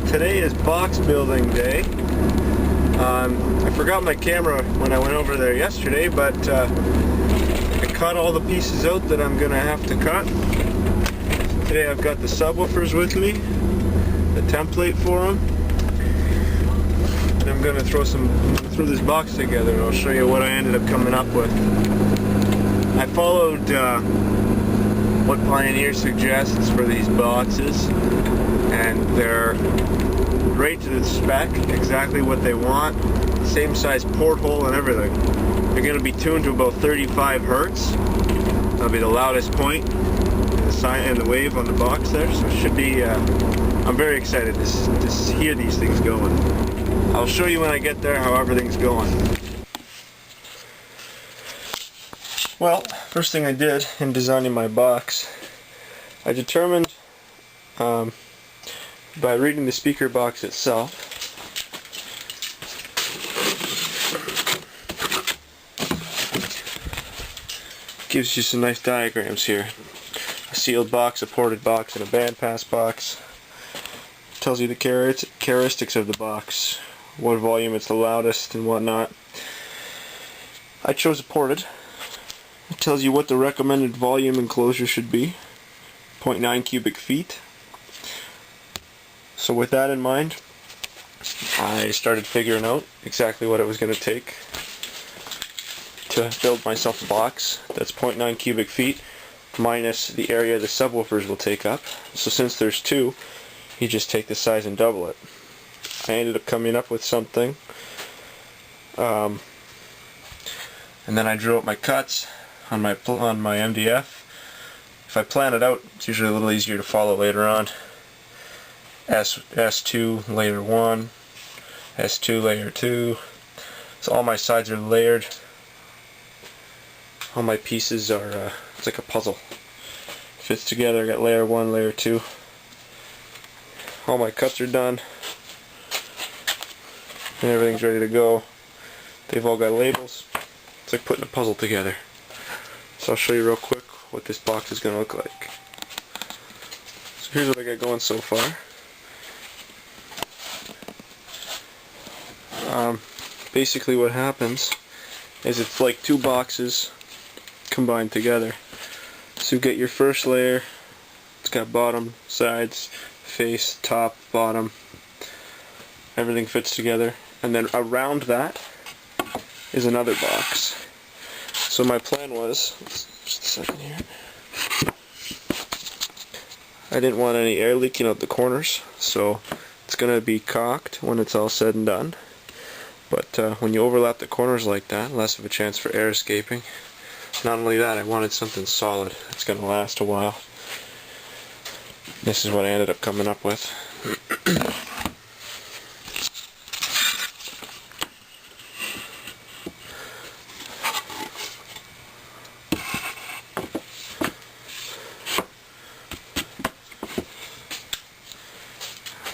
Well, today is box building day. I forgot my camera when I went over there yesterday, but I cut all the pieces out that I'm going to have to cut. Today I've got the subwoofers with me, the template for them, and I'm going to throw this box together and I'll show you what I ended up coming up with. I followed what Pioneer suggests for these boxes, and they're right to the spec, exactly what they want, same size porthole and everything. They're going to be tuned to about 35 Hertz. That'll be the loudest point in the sign and the wave on the box there, so it should be, I'm very excited to hear these things going. I'll show you when I get there how everything's going. Well, first thing I did in designing my box, I determined by reading the speaker box itself, gives you some nice diagrams here. A sealed box, a ported box, and a bandpass box. Tells you the characteristics of the box, what volume it's the loudest and whatnot. I chose a ported. It tells you what the recommended volume enclosure should be, 0.9 cubic feet. So with that in mind, I started figuring out exactly what it was going to take to build myself a box that's 0.9 cubic feet minus the area the subwoofers will take up. So since there's two, you just take the size and double it. I ended up coming up with something, and then I drew up my cuts on my MDF. If I plan it out, it's usually a little easier to follow later on. S2 layer 1, S2 layer 2. So all my sides are layered. All my pieces are, it's like a puzzle. Fits together. I got layer 1, layer 2. All my cuts are done. And everything's ready to go. They've all got labels. It's like putting a puzzle together. So I'll show you real quick what this box is going to look like. So here's what I got going so far. Basically what happens is it's like two boxes combined together. So you get your first layer, it's got bottom, sides, face, top, bottom, everything fits together, and then around that is another box. So my plan was, just a second here, I didn't want any air leaking out the corners, so it's going to be caulked when it's all said and done. But when you overlap the corners like that, less of a chance for air escaping. Not only that, I wanted something solid that's going to last a while. This is what I ended up coming up with.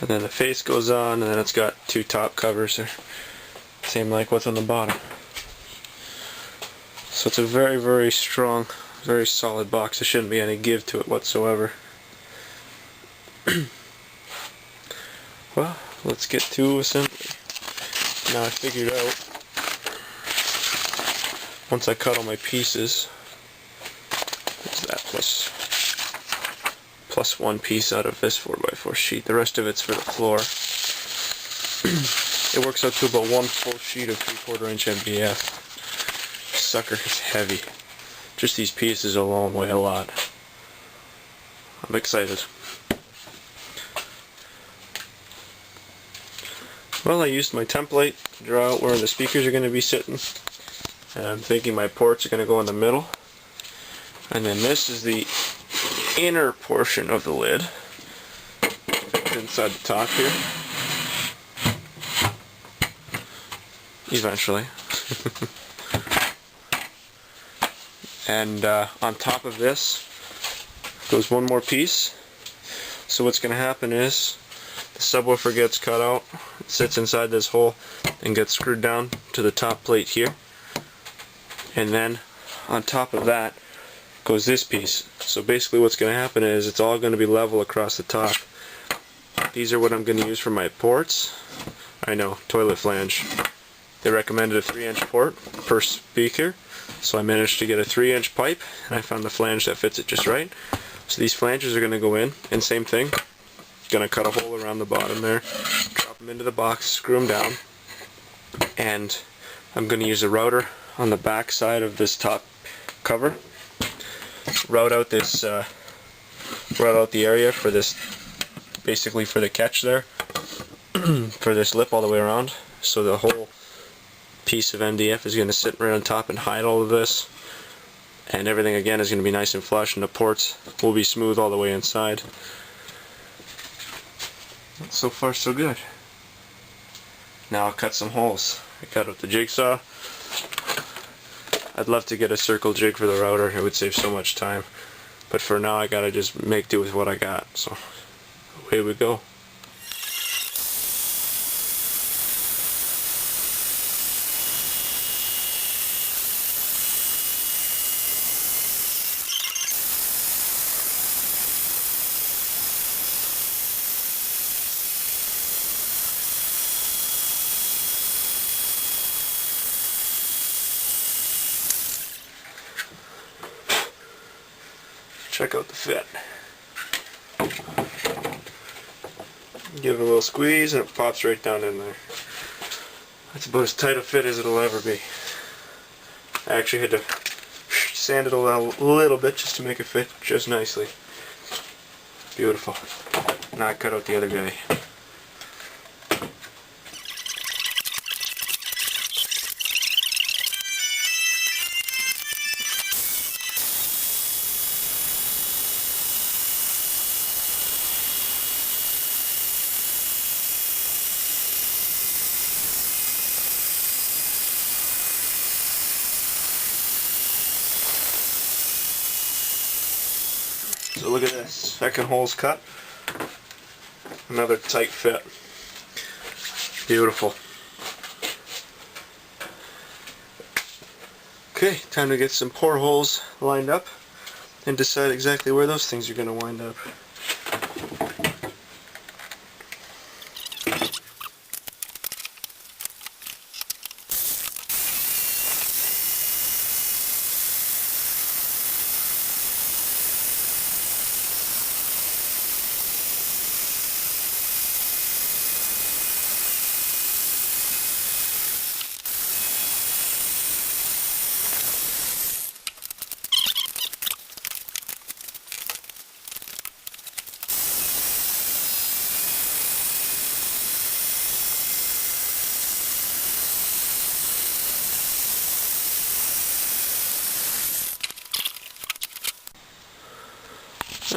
And then the face goes on, and then it's got two top covers there. Same like what's on the bottom. So it's a very, very strong, very solid box. There shouldn't be any give to it whatsoever. Well, let's get to assembly. Now I figured out, once I cut all my pieces, there's that plus one piece out of this 4x4 sheet. The rest of it's for the floor. It works out to about one full sheet of 3/4 inch MDF. Sucker is heavy. Just these pieces alone weigh a lot. I'm excited. Well, I used my template to draw out where the speakers are going to be sitting. And I'm thinking my ports are going to go in the middle. And then this is the inner portion of the lid. Inside the top here. Eventually. And on top of this goes one more piece. So what's going to happen is the subwoofer gets cut out, it sits inside this hole and gets screwed down to the top plate here. And then on top of that goes this piece. So basically what's going to happen is it's all going to be level across the top. These are what I'm going to use for my ports. I know, toilet flange. They recommended a 3-inch port per speaker, so I managed to get a 3-inch pipe, and I found the flange that fits it just right. So these flanges are going to go in, and same thing. Going to cut a hole around the bottom there, drop them into the box, screw them down, and I'm going to use a router on the back side of this top cover. Route out this, route out the area for this, basically for the catch there, for this lip all the way around. So the whole piece of MDF is going to sit right on top and hide all of this, and everything again is going to be nice and flush, and the ports will be smooth all the way inside. So far so good. Now I'll cut some holes. I cut out the jigsaw. I'd love to get a circle jig for the router, it would save so much time, but for now I gotta just make do with what I got, so away we go. Check out the fit. Give it a little squeeze and it pops right down in there. That's about as tight a fit as it'll ever be. I actually had to sand it a little bit just to make it fit just nicely. Beautiful. Now I cut out the other guy. So look at this, second hole's cut, another tight fit, beautiful. Okay, time to get some pour holes lined up and decide exactly where those things are going to wind up.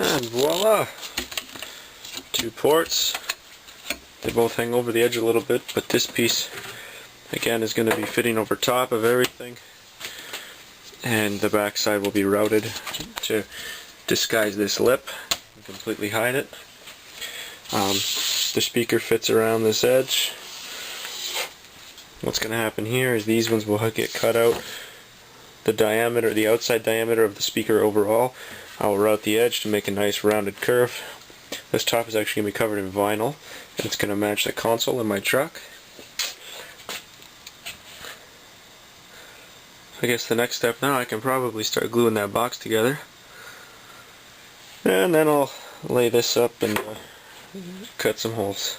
And voila! 2 ports. They both hang over the edge a little bit, but this piece again is going to be fitting over top of everything, and the back side will be routed to disguise this lip and completely hide it. The speaker fits around this edge. What's going to happen here is these ones will get cut out. The diameter, the outside diameter of the speaker overall, I'll route the edge to make a nice rounded curve. This top is actually going to be covered in vinyl, and it's going to match the console in my truck. I guess the next step now, I can probably start gluing that box together. And then I'll lay this up and cut some holes.